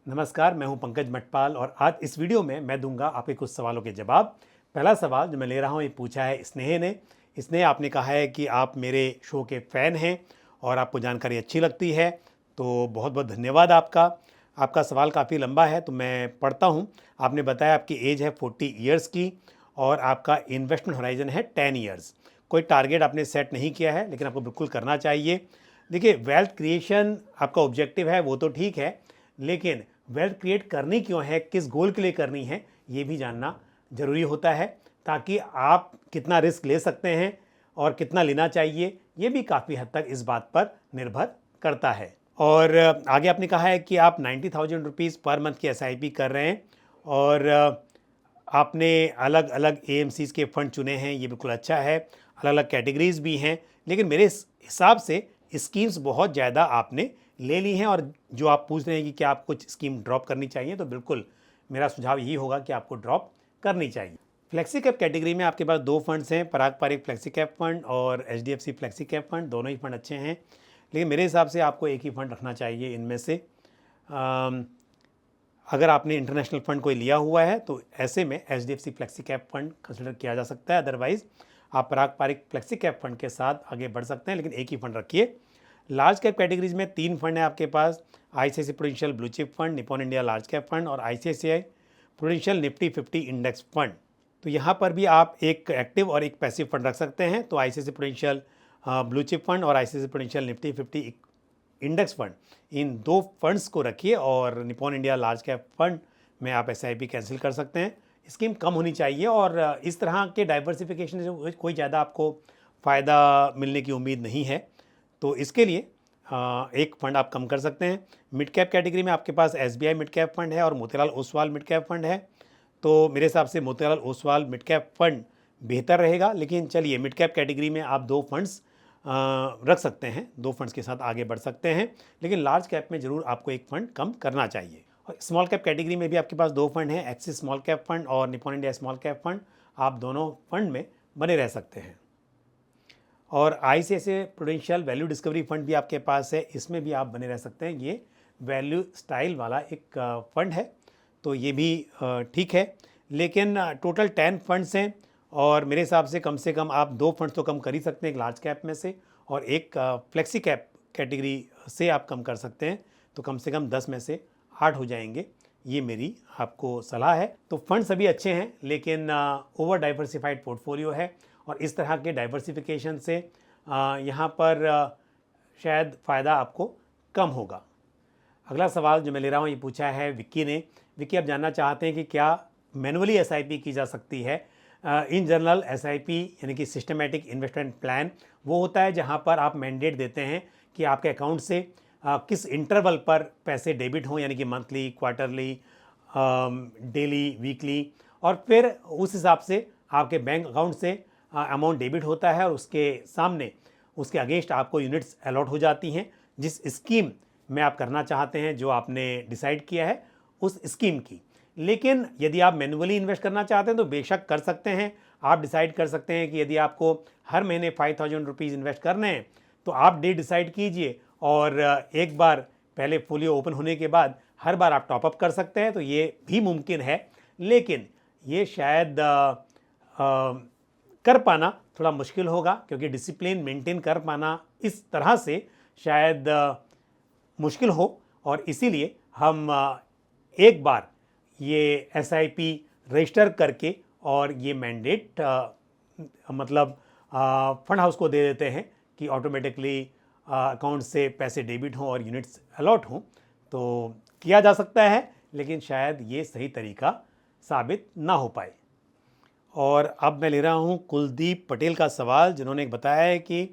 नमस्कार, मैं हूं पंकज मटपाल और आज इस वीडियो में मैं दूंगा आपके कुछ सवालों के जवाब। पहला सवाल जो मैं ले रहा हूं ये पूछा है स्नेह ने। स्नेह आपने कहा है कि आप मेरे शो के फ़ैन हैं और आपको जानकारी अच्छी लगती है, तो बहुत बहुत धन्यवाद आपका। आपका सवाल काफ़ी लंबा है तो मैं पढ़ता हूं। आपने बताया आपकी एज है 40 ईयर्स की और आपका इन्वेस्टमेंट होराइजन है 10 ईयर्स। कोई टारगेट आपने सेट नहीं किया है लेकिन आपको बिल्कुल करना चाहिए। देखिए, वेल्थ क्रिएशन आपका ऑब्जेक्टिव है वो तो ठीक है, लेकिन वेल्थ क्रिएट करनी क्यों है, किस गोल के लिए करनी है, ये भी जानना ज़रूरी होता है, ताकि आप कितना रिस्क ले सकते हैं और कितना लेना चाहिए, ये भी काफ़ी हद तक इस बात पर निर्भर करता है। और आगे आपने कहा है कि आप 90,000 रुपीज़ पर मंथ की एसआईपी कर रहे हैं और आपने अलग अलग एएमसीज़ के फ़ंड चुने हैं, ये बिल्कुल अच्छा है। अलग अलग कैटेगरीज़ भी हैं, लेकिन मेरे हिसाब से स्कीम्स बहुत ज़्यादा आपने ले ली हैं। और जो आप पूछ रहे हैं कि क्या आप कुछ स्कीम ड्रॉप करनी चाहिए, तो बिल्कुल मेरा सुझाव यही होगा कि आपको ड्रॉप करनी चाहिए। फ्लेक्सी कैप कैटेगरी में आपके पास दो फंड्स हैं, Parag Parikh flexi cap fund और एचडीएफसी फ्लेक्सी कैप फंड। दोनों ही फंड अच्छे हैं, लेकिन मेरे हिसाब से आपको एक ही फंड रखना चाहिए इनमें से। अगर आपने इंटरनेशनल फंड कोई लिया हुआ है तो ऐसे में HDFC flexi cap fund consider किया जा सकता है। अदरवाइज आप Parag Parikh flexi cap fund के साथ आगे बढ़ सकते हैं, लेकिन एक ही फंड रखिए। लार्ज कैप कैटेगरीज में तीन फंड हैं आपके पास, ICICI Prudential blue chip fund, Nippon India large cap fund और ICICI Prudential Nifty 50 index fund. तो यहाँ पर भी आप एक एक्टिव और एक पैसिव फंड रख सकते हैं। तो ICICI Prudential blue chip fund और ICICI Prudential Nifty 50 index fund, इन दो फंड्स को रखिए और Nippon India large cap fund में आप एसआईपी कैंसिल कर सकते हैं। स्कीम कम होनी चाहिए और इस तरह के डाइवर्सिफिकेशन से कोई ज़्यादा आपको फ़ायदा मिलने की उम्मीद नहीं है, तो इसके लिए एक फ़ंड आप कम कर सकते हैं। मिड कैप कैटेगरी में आपके पास एसबीआई मिड कैप फंड है और Motilal Oswal mid cap fund है। तो मेरे हिसाब से Motilal Oswal mid cap fund बेहतर रहेगा, लेकिन चलिए मिड कैप कैटेगरी में आप दो फंड्स रख सकते हैं, दो फंड्स के साथ आगे बढ़ सकते हैं, लेकिन लार्ज कैप में ज़रूर आपको एक फ़ंड कम करना चाहिए। और स्मॉल कैप कैटेगरी में भी आपके पास दो फंड हैं, एक्सिस स्मॉल कैप फंड और Nippon India small cap fund. आप दोनों फंड में बने रह सकते हैं। और ICICI prudential value discovery fund भी आपके पास है, इसमें भी आप बने रह सकते हैं। ये वैल्यू स्टाइल वाला एक फंड है, तो ये भी ठीक है, लेकिन टोटल 10 फंड्स हैं और मेरे हिसाब से कम आप दो फंड्स तो कम कर ही सकते हैं, एक लार्ज कैप में से और एक फ्लेक्सी कैप कैटेगरी से आप कम कर सकते हैं। तो कम से कम 10 में से 8 हो जाएंगे, ये मेरी आपको सलाह है। तो फंड सभी अच्छे हैं, लेकिन ओवर डाइवर्सिफाइड पोर्टफोलियो है और इस तरह के डाइवर्सिफिकेशन से यहाँ पर शायद फ़ायदा आपको कम होगा। अगला सवाल जो मैं ले रहा हूँ ये पूछा है विक्की ने। विक्की आप जानना चाहते हैं कि क्या मैनुअली एसआईपी की जा सकती है। इन जनरल एसआईपी यानी कि सिस्टमेटिक इन्वेस्टमेंट प्लान वो होता है जहाँ पर आप मैंडेट देते हैं कि आपके अकाउंट से किस इंटरवल पर पैसे डेबिट हों, यानी कि मंथली, क्वार्टरली, डेली, वीकली, और फिर उस हिसाब से आपके बैंक अकाउंट से अमाउंट डेबिट होता है और उसके सामने उसके अगेंस्ट आपको यूनिट्स अलॉट हो जाती हैं जिस स्कीम में आप करना चाहते हैं, जो आपने डिसाइड किया है उस स्कीम की। लेकिन यदि आप मैनुअली इन्वेस्ट करना चाहते हैं तो बेशक कर सकते हैं। आप डिसाइड कर सकते हैं कि यदि आपको हर महीने 5,000 रुपीज़ इन्वेस्ट करने हैं तो आप डेट डिसाइड कीजिए और एक बार पहले फोलियो ओपन होने के बाद हर बार आप टॉपअप कर सकते हैं, तो ये भी मुमकिन है। लेकिन ये शायद कर पाना थोड़ा मुश्किल होगा, क्योंकि डिसिप्लिन मेंटेन कर पाना इस तरह से शायद मुश्किल हो, और इसीलिए हम एक बार ये एसआईपी रजिस्टर करके और ये मैंडेट मतलब फंड हाउस को दे देते हैं कि ऑटोमेटिकली अकाउंट से पैसे डेबिट हों और यूनिट्स अलॉट हों। तो किया जा सकता है, लेकिन शायद ये सही तरीका साबित ना हो पाए। और अब मैं ले रहा हूँ कुलदीप पटेल का सवाल, जिन्होंने बताया है कि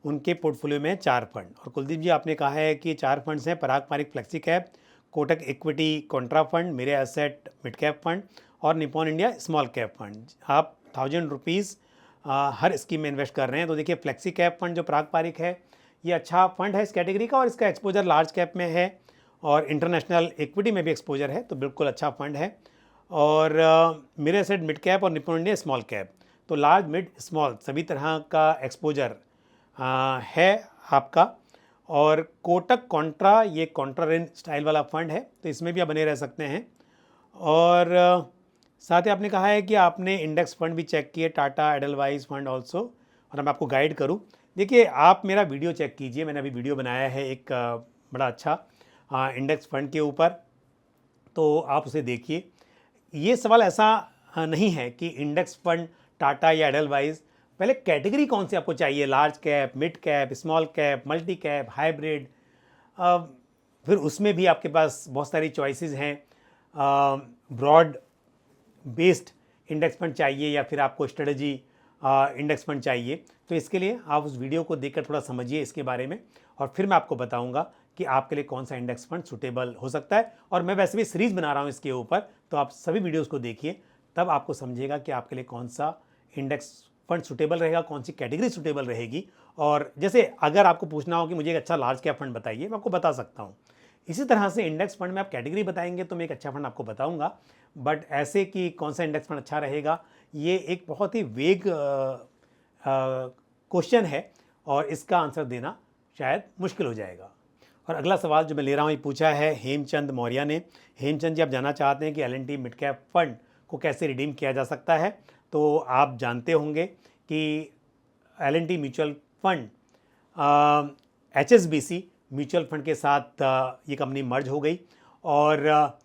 उनके पोर्टफोलियो में 4 फंड। और कुलदीप जी, आपने कहा है कि 4 फंड्स हैं, Parag Parikh flexi cap, Kotak equity contra fund, Mirae asset mid cap fund और Nippon India small cap fund. आप 1,000 रुपीज़ हर स्कीम में इन्वेस्ट कर रहे हैं। तो देखिए, फ्लेक्सी कैप फंड जो पराग पारिक है ये अच्छा फंड है इस कैटेगरी का, और इसका एक्सपोजर लार्ज कैप में है और इंटरनेशनल इक्विटी में भी एक्सपोजर है, तो बिल्कुल अच्छा फंड है। और मेरे एसेट मिड कैप और निपॉन इंडिया स्मॉल कैप, तो लार्ज मिड स्मॉल सभी तरह का एक्सपोजर है आपका। और कोटक कॉन्ट्रा, ये कॉन्ट्रा स्टाइल वाला फंड है, तो इसमें भी आप बने रह सकते हैं। और साथ ही आपने कहा है कि आपने इंडेक्स फंड भी चेक किए, टाटा एडलवाइज फंड ऑल्सो, और मैं आपको गाइड करूं। देखिए, आप मेरा वीडियो चेक कीजिए, मैंने अभी वीडियो बनाया है एक बड़ा अच्छा इंडेक्स फंड के ऊपर, तो आप उसे देखिए। ये सवाल ऐसा नहीं है कि इंडेक्स फंड टाटा या एडलवाइज, पहले कैटेगरी कौन सी आपको चाहिए, large cap, mid cap, small cap, multi cap, hybrid, फिर उसमें भी आपके पास बहुत सारी चॉइसेस हैं। ब्रॉड बेस्ड इंडेक्स फंड चाहिए या फिर आपको स्ट्रेटजी इंडेक्स फंड चाहिए, तो इसके लिए आप उस वीडियो को देखकर थोड़ा समझिए इसके बारे में, और फिर मैं आपको बताऊंगा कि आपके लिए कौन सा इंडेक्स फंड सूटेबल हो सकता है। और मैं वैसे भी सीरीज़ बना रहा हूं इसके ऊपर, तो आप सभी वीडियोस को देखिए, तब आपको समझिएगा कि आपके लिए कौन सा इंडेक्स फंड सूटेबल रहेगा, कौन सी कैटेगरी सूटेबल रहेगी। और जैसे अगर आपको पूछना हो कि मुझे एक अच्छा लार्ज कैप फंड बताइए, मैं आपको बता सकता हूँ। इसी तरह से इंडेक्स फंड में आप कैटेगरी बताएंगे तो मैं एक अच्छा फंड आपको बताऊंगा, बट ऐसे कि कौन सा इंडेक्स फंड अच्छा रहेगा, ये एक बहुत ही वेग क्वेश्चन है और इसका आंसर देना शायद मुश्किल हो जाएगा। और अगला सवाल जो मैं ले रहा हूँ, ये पूछा है हेमचंद मौर्य ने। हेमचंद जी, आप जानना चाहते हैं कि एल&टी मिड कैप फंड को कैसे रिडीम किया जा सकता है। तो आप जानते होंगे कि L&T mutual fund HSBC mutual fund के साथ ये कंपनी मर्ज हो गई, और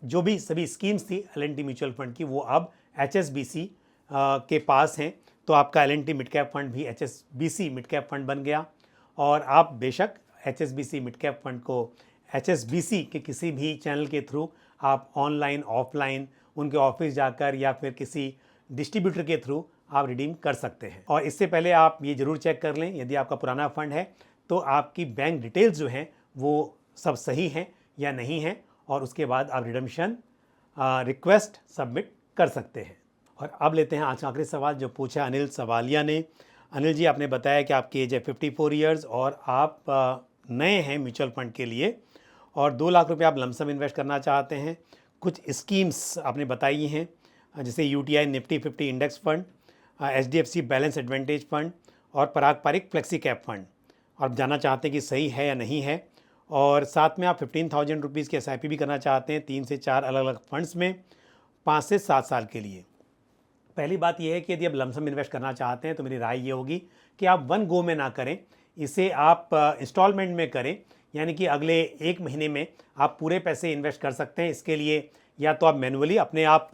जो भी सभी स्कीम्स थी एल&टी म्यूचुअल फंड की, वो अब HSBC के पास हैं। तो आपका एल&टी मिड कैप फंड भी HSBC मिड कैप फंड बन गया, और आप बेशक HSBC मिड कैप फंड को HSBC के किसी भी चैनल के थ्रू आप ऑनलाइन ऑफलाइन उनके ऑफिस जाकर या फिर किसी डिस्ट्रीब्यूटर के थ्रू आप रिडीम कर सकते हैं। और इससे पहले आप ये ज़रूर चेक कर लें, यदि आपका पुराना फंड है तो आपकी बैंक डिटेल्स जो हैं वो सब सही हैं या नहीं हैं, और उसके बाद आप रिडम्पशन रिक्वेस्ट सबमिट कर सकते हैं। और अब लेते हैं आज का आखिरी सवाल जो पूछा अनिल सवालिया ने। अनिल जी, आपने बताया कि आपकी एज है 54 ईयर्स और आप नए हैं म्यूचुअल फंड के लिए, और 2 लाख रुपए आप लमसम इन्वेस्ट करना चाहते हैं। कुछ स्कीम्स आपने बताई हैं, जैसे UTI Nifty 50 index fund, HDFC balance advantage fund और पराग पारिक फ्लेक्सी कैप फंड। आप जानना चाहते हैं कि सही है या नहीं है, और साथ में आप 15,000 रुपीज़ की SIP भी करना चाहते हैं 3 से 4 अलग अलग फंड्स में 5 से 7 साल के लिए। पहली बात यह है कि यदि आप लमसम इन्वेस्ट करना चाहते हैं तो मेरी राय ये होगी कि आप वन गो में ना करें, इसे आप इंस्टॉलमेंट में करें, यानी कि अगले 1 महीने में आप पूरे पैसे इन्वेस्ट कर सकते हैं। इसके लिए या तो आप मैनुअली अपने आप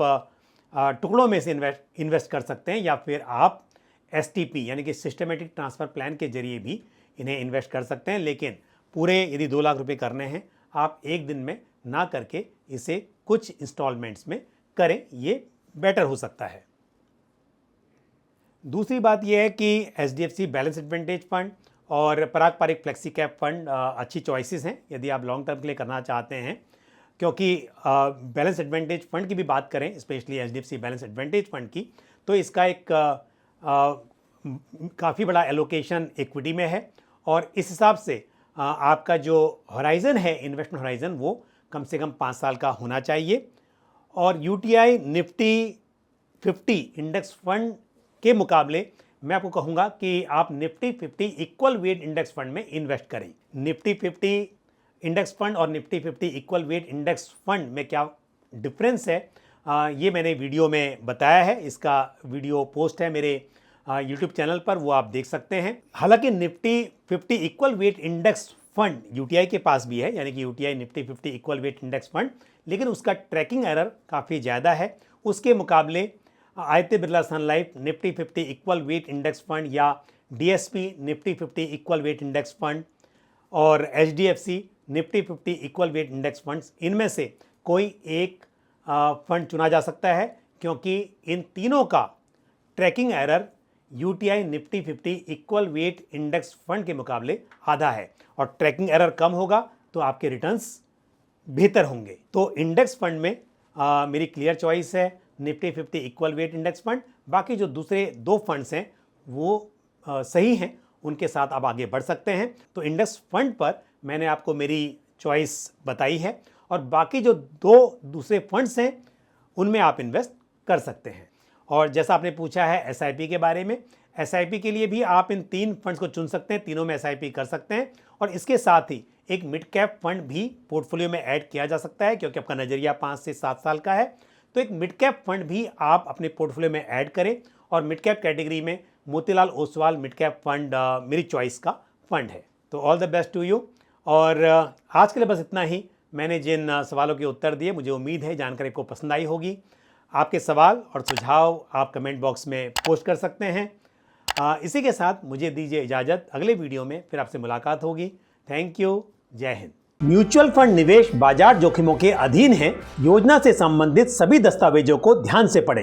टुकड़ों में से इन्वेस्ट कर सकते हैं, या फिर आप STP यानी कि सिस्टमेटिक ट्रांसफ़र प्लान के जरिए भी इन्हें इन्वेस्ट कर सकते हैं। लेकिन पूरे यदि 2 लाख रुपए करने हैं, आप एक दिन में ना करके इसे कुछ इंस्टॉलमेंट्स में करें, ये बेटर हो सकता है। दूसरी बात यह है कि HDFC बैलेंस एडवांटेज फंड और पराग पारिक फ्लेक्सी कैप फंड अच्छी चॉइसेस हैं यदि आप लॉन्ग टर्म के लिए करना चाहते हैं, क्योंकि बैलेंस एडवांटेज फंड की भी बात करें, specially HDFC balance advantage fund की, तो इसका एक काफ़ी बड़ा एलोकेशन इक्विटी में है, और इस हिसाब से आपका जो होराइज़न है, इन्वेस्टमेंट होराइज़न, वो कम से कम 5 साल का होना चाहिए। और UTI निफ्टी 50 इंडेक्स फंड के मुकाबले मैं आपको कहूँगा कि आप Nifty 50 equal weight index fund में इन्वेस्ट करें। निफ्टी 50 इंडेक्स फंड और Nifty 50 equal weight index fund में क्या डिफरेंस है, ये मैंने वीडियो में बताया है। इसका वीडियो पोस्ट है मेरे YouTube चैनल पर, वो आप देख सकते हैं। हालांकि Nifty 50 equal weight index fund UTI के पास भी है, यानी कि UTI Nifty 50 equal weight index fund, लेकिन उसका ट्रैकिंग एरर काफ़ी ज़्यादा है। उसके मुकाबले Aditya Birla Sun Life Nifty 50 equal weight index fund या DSP Nifty 50 equal weight index fund और HDFC Nifty 50 equal weight index funds, इनमें से कोई एक फंड चुना जा सकता है, क्योंकि इन तीनों का tracking error UTI Nifty 50 equal weight index fund के मुकाबले आधा है, और ट्रैकिंग एरर कम होगा तो आपके रिटर्न्स बेहतर होंगे। तो इंडेक्स फंड में मेरी क्लियर चॉइस है Nifty 50 equal weight index fund. बाकी जो दूसरे 2 फंड्स हैं वो सही हैं, उनके साथ आप आगे बढ़ सकते हैं। तो इंडेक्स फंड पर मैंने आपको मेरी चॉइस बताई है, और बाकी जो 2 दूसरे फंड्स हैं उनमें आप इन्वेस्ट कर सकते हैं। और जैसा आपने पूछा है SIP के बारे में, एसआईपी के लिए भी आप इन 3 फंड्स को चुन सकते हैं, तीनों में एसआईपी कर सकते हैं। और इसके साथ ही एक मिड कैप फंड भी पोर्टफोलियो में ऐड किया जा सकता है, क्योंकि आपका नज़रिया 5 से 7 साल का है। तो एक मिड कैप फंड भी आप अपने पोर्टफोलियो में ऐड करें, और मिड कैप कैटेगरी में Motilal Oswal mid cap fund मेरी चॉइस का फंड है। तो all the best to you. और आज के लिए बस इतना ही। मैंने जिन सवालों के उत्तर दिए, मुझे उम्मीद है जानकारी को पसंद आई होगी। आपके सवाल और सुझाव आप कमेंट बॉक्स में पोस्ट कर सकते हैं। इसी के साथ मुझे दीजिए इजाज़त, अगले वीडियो में फिर आपसे मुलाकात होगी। थैंक यू, जय हिंद। म्यूचुअल फंड निवेश बाजार जोखिमों के अधीन है। योजना से संबंधित सभी दस्तावेजों को ध्यान से पढ़ें।